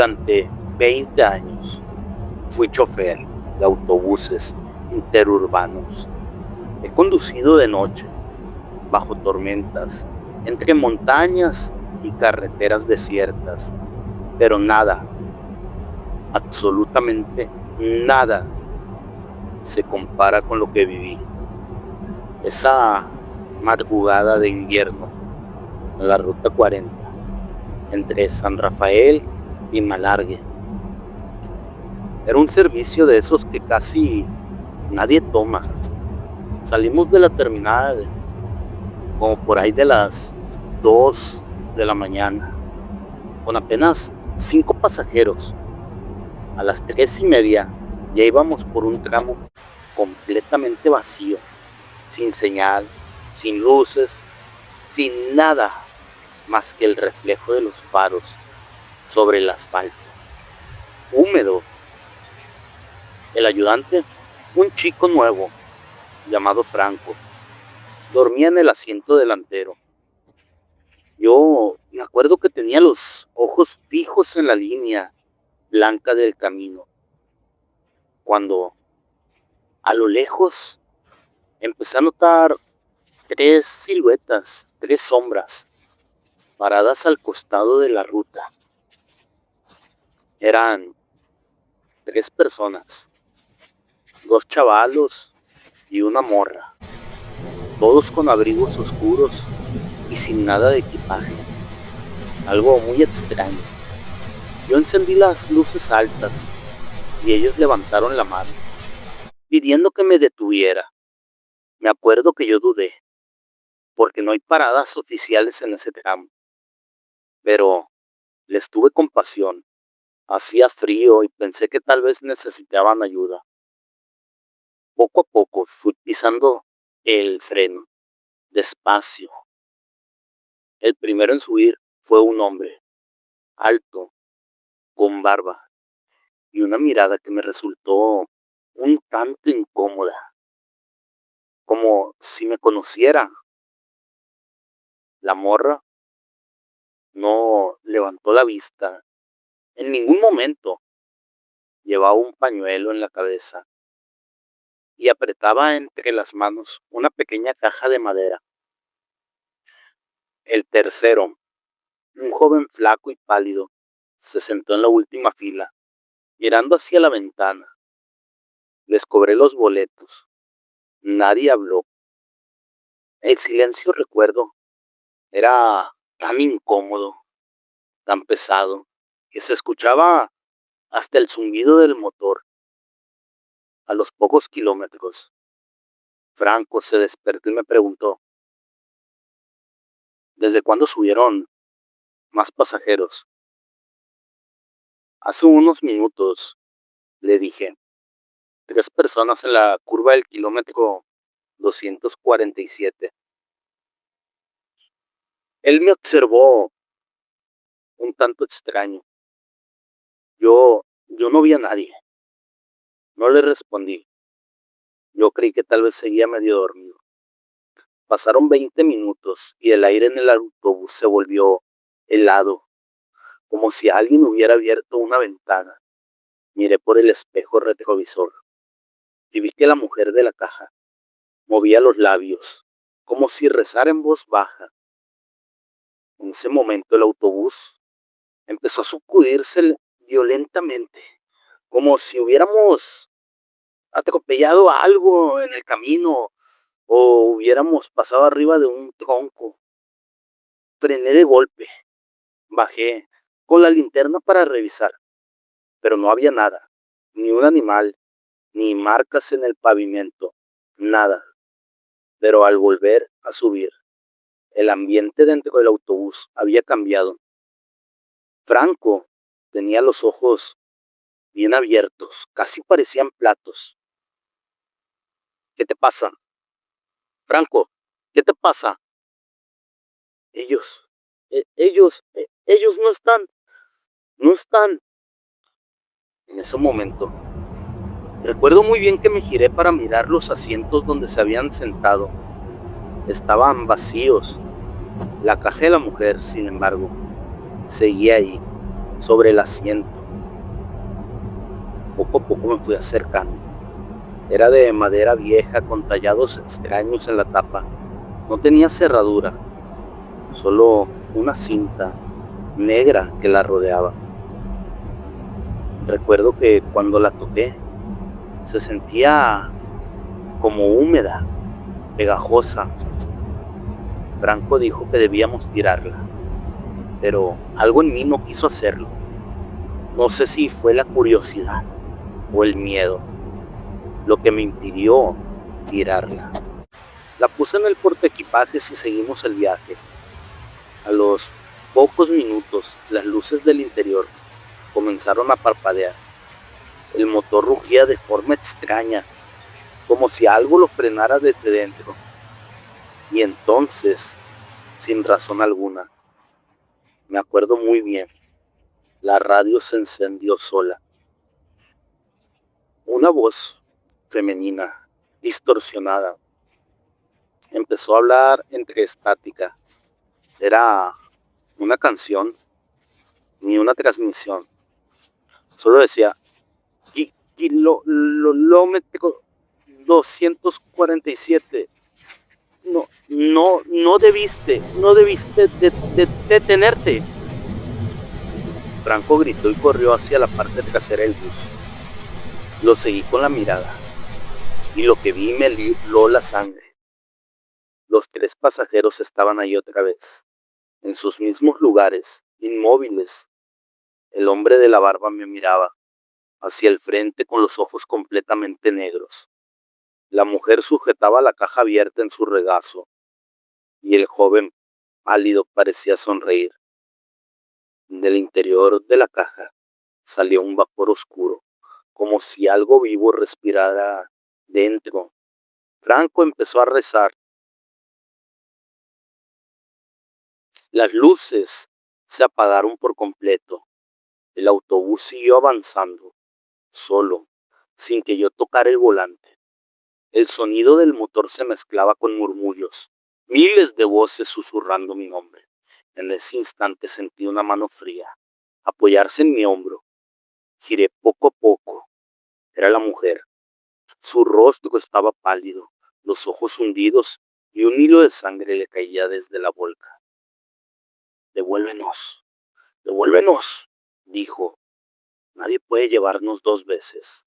Durante 20 años fui chofer de autobuses interurbanos. He conducido de noche, bajo tormentas, entre montañas y carreteras desiertas, pero nada, absolutamente nada, se compara con lo que viví. Esa madrugada de invierno en la Ruta 40, entre San Rafael y Malargue. Era un servicio de esos que casi nadie toma. Salimos de la terminal como por ahí de las 2 de la mañana, con apenas 5 pasajeros. A las 3:30 ya íbamos por un tramo completamente vacío, sin señal, sin luces, sin nada más que el reflejo de los faros sobre el asfalto, húmedo. El ayudante, un chico nuevo llamado Franco, dormía en el asiento delantero. Yo me acuerdo que tenía los ojos fijos en la línea blanca del camino, cuando a lo lejos empecé a notar 3 siluetas, 3 sombras, paradas al costado de la ruta. Eran 3 personas, 2 chavalos y una morra, todos con abrigos oscuros y sin nada de equipaje. Algo muy extraño. Yo encendí las luces altas y ellos levantaron la mano, pidiendo que me detuviera. Me acuerdo que yo dudé, porque no hay paradas oficiales en ese tramo, pero les tuve compasión. Hacía frío y pensé que tal vez necesitaban ayuda. Poco a poco fui pisando el freno, despacio. El primero en subir fue un hombre, alto, con barba, y una mirada que me resultó un tanto incómoda, como si me conociera. La morra no levantó la vista en ningún momento. Llevaba un pañuelo en la cabeza y apretaba entre las manos una pequeña caja de madera. El tercero, un joven flaco y pálido, se sentó en la última fila, mirando hacia la ventana. Les cobré los boletos. Nadie habló. El silencio, recuerdo, era tan incómodo, tan pesado, que se escuchaba hasta el zumbido del motor. A los pocos kilómetros, Franco se despertó y me preguntó: ¿desde cuándo subieron más pasajeros? Hace unos minutos, le dije. 3 personas en la curva del kilómetro 247. Él me observó un tanto extraño. Yo no vi a nadie. No le respondí. Yo creí que tal vez seguía medio dormido. Pasaron 20 minutos y el aire en el autobús se volvió helado, como si alguien hubiera abierto una ventana. Miré por el espejo retrovisor y vi que la mujer de la caja movía los labios, como si rezara en voz baja. En ese momento el autobús empezó a sacudirse violentamente, como si hubiéramos atropellado algo en el camino o hubiéramos pasado arriba de un tronco. Frené de golpe, bajé con la linterna para revisar, pero no había nada, ni un animal, ni marcas en el pavimento, nada. Pero al volver a subir, el ambiente dentro del autobús había cambiado. Franco tenía los ojos bien abiertos, casi parecían platos. ¿Qué te pasa? Franco, ¿qué te pasa? Ellos, ellos no están. En ese momento, recuerdo muy bien que me giré para mirar los asientos donde se habían sentado. Estaban vacíos. La caja de la mujer, sin embargo, seguía ahí, sobre el asiento. Poco a poco me fui acercando. Era de madera vieja con tallados extraños en la tapa. No tenía cerradura, solo una cinta negra que la rodeaba. Recuerdo que cuando la toqué se sentía como húmeda, pegajosa. Franco dijo que debíamos tirarla, pero algo en mí no quiso hacerlo. No sé si fue la curiosidad o el miedo lo que me impidió tirarla. La puse en el portaequipajes y seguimos el viaje. A los pocos minutos, las luces del interior comenzaron a parpadear. El motor rugía de forma extraña, como si algo lo frenara desde dentro. Y entonces, sin razón alguna, me acuerdo muy bien, la radio se encendió sola. Una voz femenina, distorsionada, empezó a hablar entre estática. Era una canción, ni una transmisión. Solo decía, kilómetro 247. No debiste detenerte. Franco gritó y corrió hacia la parte trasera del bus. Lo seguí con la mirada y lo que vi me heló la sangre. Los 3 pasajeros estaban ahí otra vez, en sus mismos lugares, inmóviles. El hombre de la barba me miraba hacia el frente con los ojos completamente negros. La mujer sujetaba la caja abierta en su regazo y el joven pálido parecía sonreír. Del interior de la caja salió un vapor oscuro, como si algo vivo respirara dentro. Franco empezó a rezar. Las luces se apagaron por completo. El autobús siguió avanzando, solo, sin que yo tocara el volante. El sonido del motor se mezclaba con murmullos, miles de voces susurrando mi nombre. En ese instante sentí una mano fría apoyarse en mi hombro. Giré poco a poco. Era la mujer. Su rostro estaba pálido, los ojos hundidos y un hilo de sangre le caía desde la boca. Devuélvenos, devuélvenos, dijo. Nadie puede llevarnos 2 veces.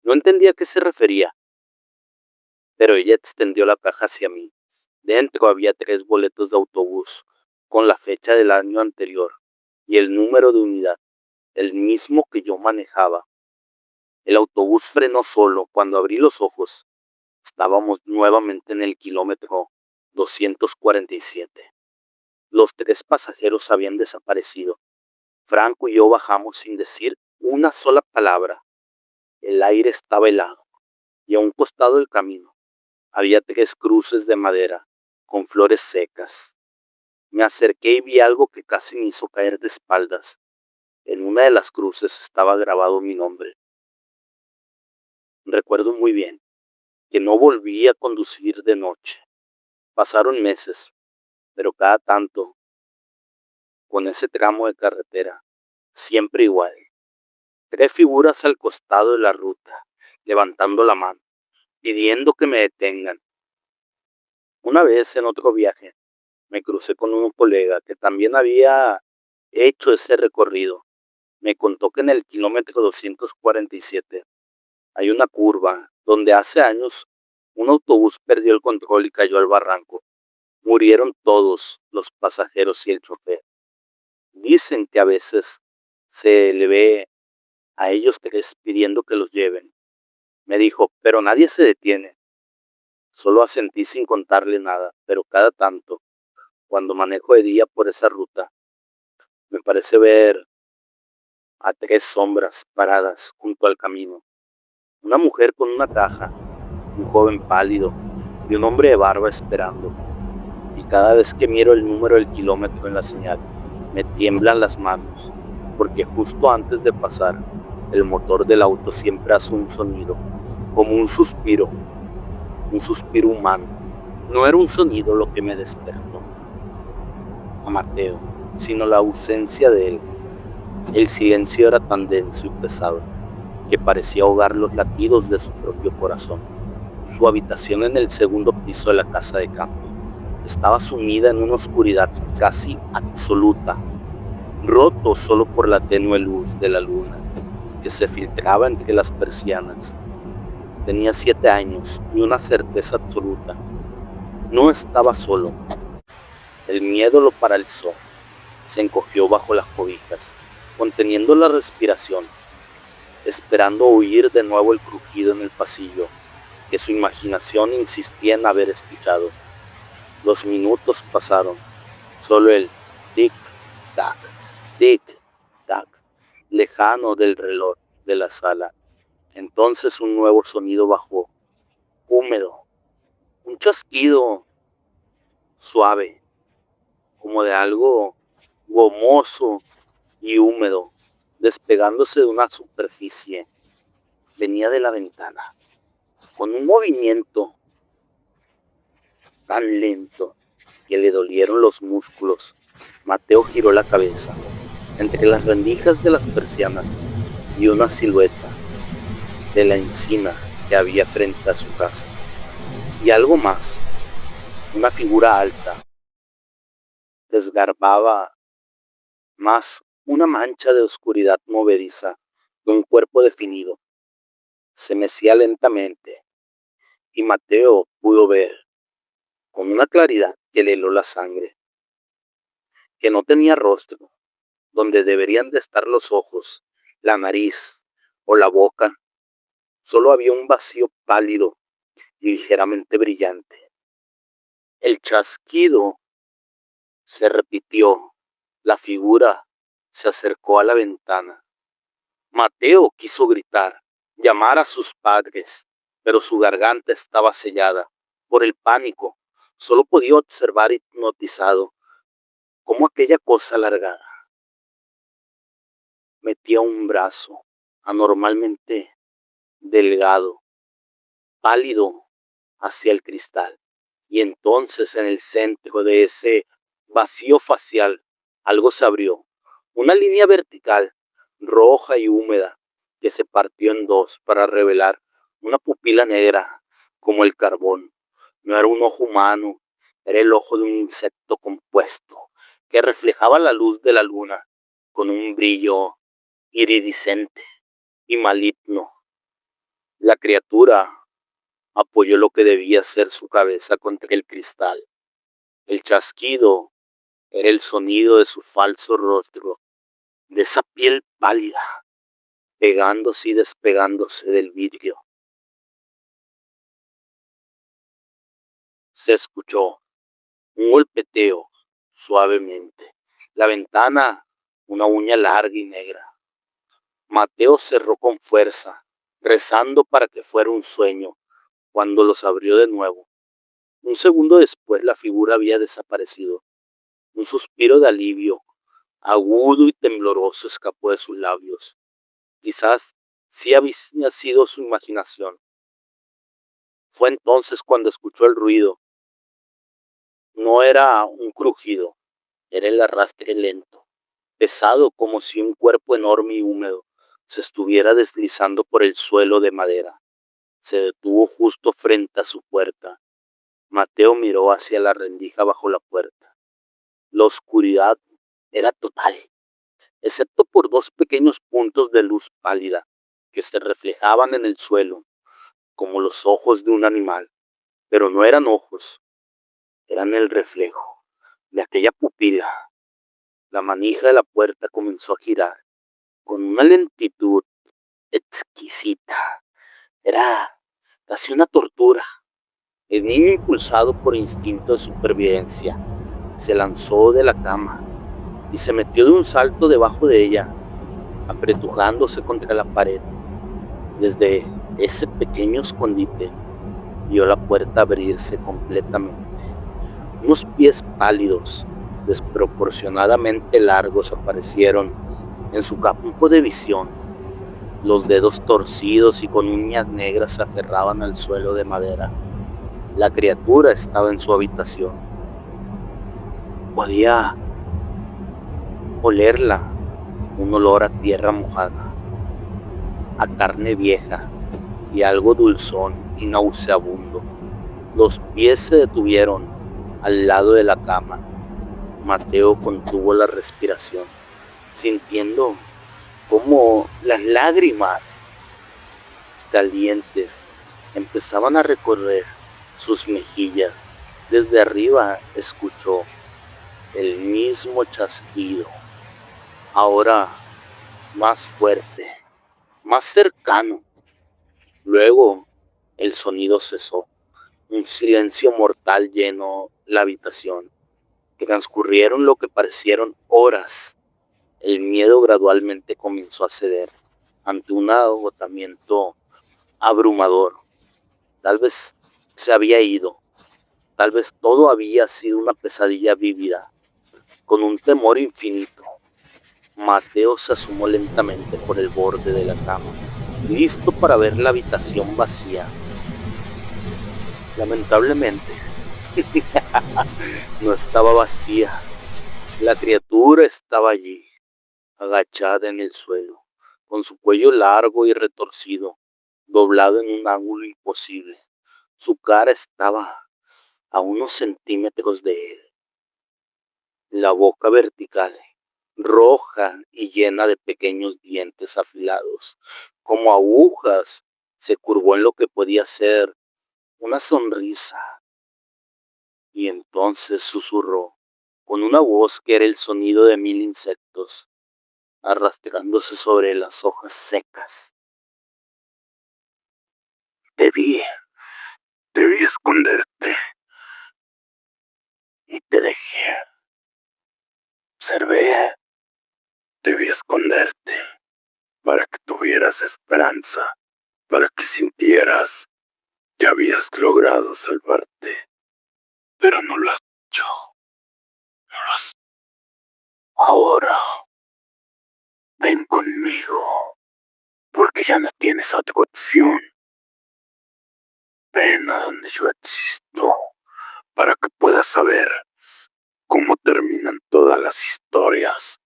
No entendía a qué se refería, pero ella extendió la caja hacia mí. Dentro había 3 boletos de autobús, con la fecha del año anterior y el número de unidad, el mismo que yo manejaba. El autobús frenó solo. Cuando abrí los ojos, estábamos nuevamente en el kilómetro 247. Los 3 pasajeros habían desaparecido. Franco y yo bajamos sin decir una sola palabra. El aire estaba helado y a un costado del camino había 3 cruces de madera con flores secas. Me acerqué y vi algo que casi me hizo caer de espaldas. En una de las cruces estaba grabado mi nombre. Recuerdo muy bien que no volví a conducir de noche. Pasaron meses, pero cada tanto, con ese tramo de carretera, siempre igual. 3 figuras al costado de la ruta, levantando la mano, pidiendo que me detengan. Una vez en otro viaje, me crucé con un colega que también había hecho ese recorrido. Me contó que en el kilómetro 247 hay una curva donde hace años un autobús perdió el control y cayó al barranco. Murieron todos los pasajeros y el chofer. Dicen que a veces se le ve a ellos 3 pidiendo que los lleven. Me dijo, pero nadie se detiene. Solo asentí sin contarle nada, pero cada tanto, cuando manejo de día por esa ruta, me parece ver a 3 sombras paradas junto al camino. Una mujer con una caja, un joven pálido y un hombre de barba esperando. Y cada vez que miro el número del kilómetro en la señal, me tiemblan las manos, porque justo antes de pasar, el motor del auto siempre hace un sonido, como un suspiro humano. No era un sonido lo que me despertó a Mateo, sino la ausencia de él. El silencio era tan denso y pesado que parecía ahogar los latidos de su propio corazón. Su habitación en el segundo piso de la casa de campo estaba sumida en una oscuridad casi absoluta, roto solo por la tenue luz de la luna que se filtraba entre las persianas. Tenía 7 años y una certeza absoluta: no estaba solo. El miedo lo paralizó. Se encogió bajo las cobijas, conteniendo la respiración, esperando oír de nuevo el crujido en el pasillo que su imaginación insistía en haber escuchado. Los minutos pasaron, solo el tic-tac, tic-tac, lejano del reloj de la sala. Entonces un nuevo sonido bajó, húmedo, un chasquido suave, como de algo gomoso y húmedo, despegándose de una superficie. Venía de la ventana, con un movimiento tan lento que le dolieron los músculos. Mateo giró la cabeza. Entre las rendijas de las persianas y una silueta de la encina que había frente a su casa. Y algo más, una figura alta, desgarbaba más una mancha de oscuridad movediza de un cuerpo definido. Se mecía lentamente y Mateo pudo ver con una claridad que le heló la sangre, que no tenía rostro, donde deberían de estar los ojos, la nariz o la boca. Solo había un vacío pálido y ligeramente brillante. El chasquido se repitió. La figura se acercó a la ventana. Mateo quiso gritar, llamar a sus padres, pero su garganta estaba sellada por el pánico. Solo podía observar hipnotizado cómo aquella cosa alargada metía un brazo anormalmente delgado, pálido, hacia el cristal. Y entonces en el centro de ese vacío facial algo se abrió. Una línea vertical, roja y húmeda, que se partió en dos para revelar una pupila negra como el carbón. No era un ojo humano, era el ojo de un insecto compuesto que reflejaba la luz de la luna con un brillo iridiscente y maligno. La criatura apoyó lo que debía ser su cabeza contra el cristal. El chasquido era el sonido de su falso rostro, de esa piel pálida, pegándose y despegándose del vidrio. Se escuchó un golpeteo suavemente. La ventana, una uña larga y negra. Mateo cerró con fuerza, rezando para que fuera un sueño. Cuando los abrió de nuevo, un segundo después la figura había desaparecido. Un suspiro de alivio, agudo y tembloroso, escapó de sus labios. Quizás sí había sido su imaginación. Fue entonces cuando escuchó el ruido. No era un crujido, era el arrastre lento, pesado, como si un cuerpo enorme y húmedo se estuviera deslizando por el suelo de madera. Se detuvo justo frente a su puerta. Mateo miró hacia la rendija bajo la puerta. La oscuridad era total, excepto por dos pequeños puntos de luz pálida que se reflejaban en el suelo, como los ojos de un animal. Pero no eran ojos, eran el reflejo de aquella pupila. La manija de la puerta comenzó a girar con una lentitud exquisita. Era casi una tortura. El niño, impulsado por instinto de supervivencia, se lanzó de la cama y se metió de un salto debajo de ella, apretujándose contra la pared. Desde ese pequeño escondite vio la puerta abrirse completamente. Unos pies pálidos, desproporcionadamente largos, aparecieron en su campo de visión. Los dedos torcidos y con uñas negras se aferraban al suelo de madera. La criatura estaba en su habitación. Podía olerla, un olor a tierra mojada. a carne vieja y algo dulzón y nauseabundo. Los pies se detuvieron al lado de la cama. Mateo contuvo la respiración, sintiendo cómo las lágrimas calientes empezaban a recorrer sus mejillas. Desde arriba escuchó el mismo chasquido, ahora más fuerte, más cercano. Luego el sonido cesó. Un silencio mortal llenó la habitación. Transcurrieron lo que parecieron horas. El miedo gradualmente comenzó a ceder ante un agotamiento abrumador. Tal vez se había ido. Tal vez todo había sido una pesadilla vívida. Con un temor infinito, Mateo se asomó lentamente por el borde de la cama, listo para ver la habitación vacía. Lamentablemente, no estaba vacía. La criatura estaba allí, agachada en el suelo, con su cuello largo y retorcido, doblado en un ángulo imposible. Su cara estaba a unos centímetros de él, la boca vertical, roja y llena de pequeños dientes afilados, como agujas. Se curvó en lo que podía ser una sonrisa, y entonces susurró, con una voz que era el sonido de 1000 insectos, arrastrándose sobre las hojas secas. Debí, debí esconderte, y te dejé. Observé, debí esconderte, para que tuvieras esperanza, para que sintieras que habías logrado salvarte. Pero no lo has hecho, no lo has. Ahora, ven conmigo, porque ya no tienes otra opción. Ven a donde yo existo, para que puedas saber cómo terminan todas las historias,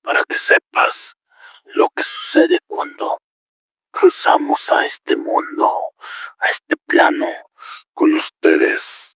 para que sepas lo que sucede cuando cruzamos a este mundo, a este plano, con ustedes.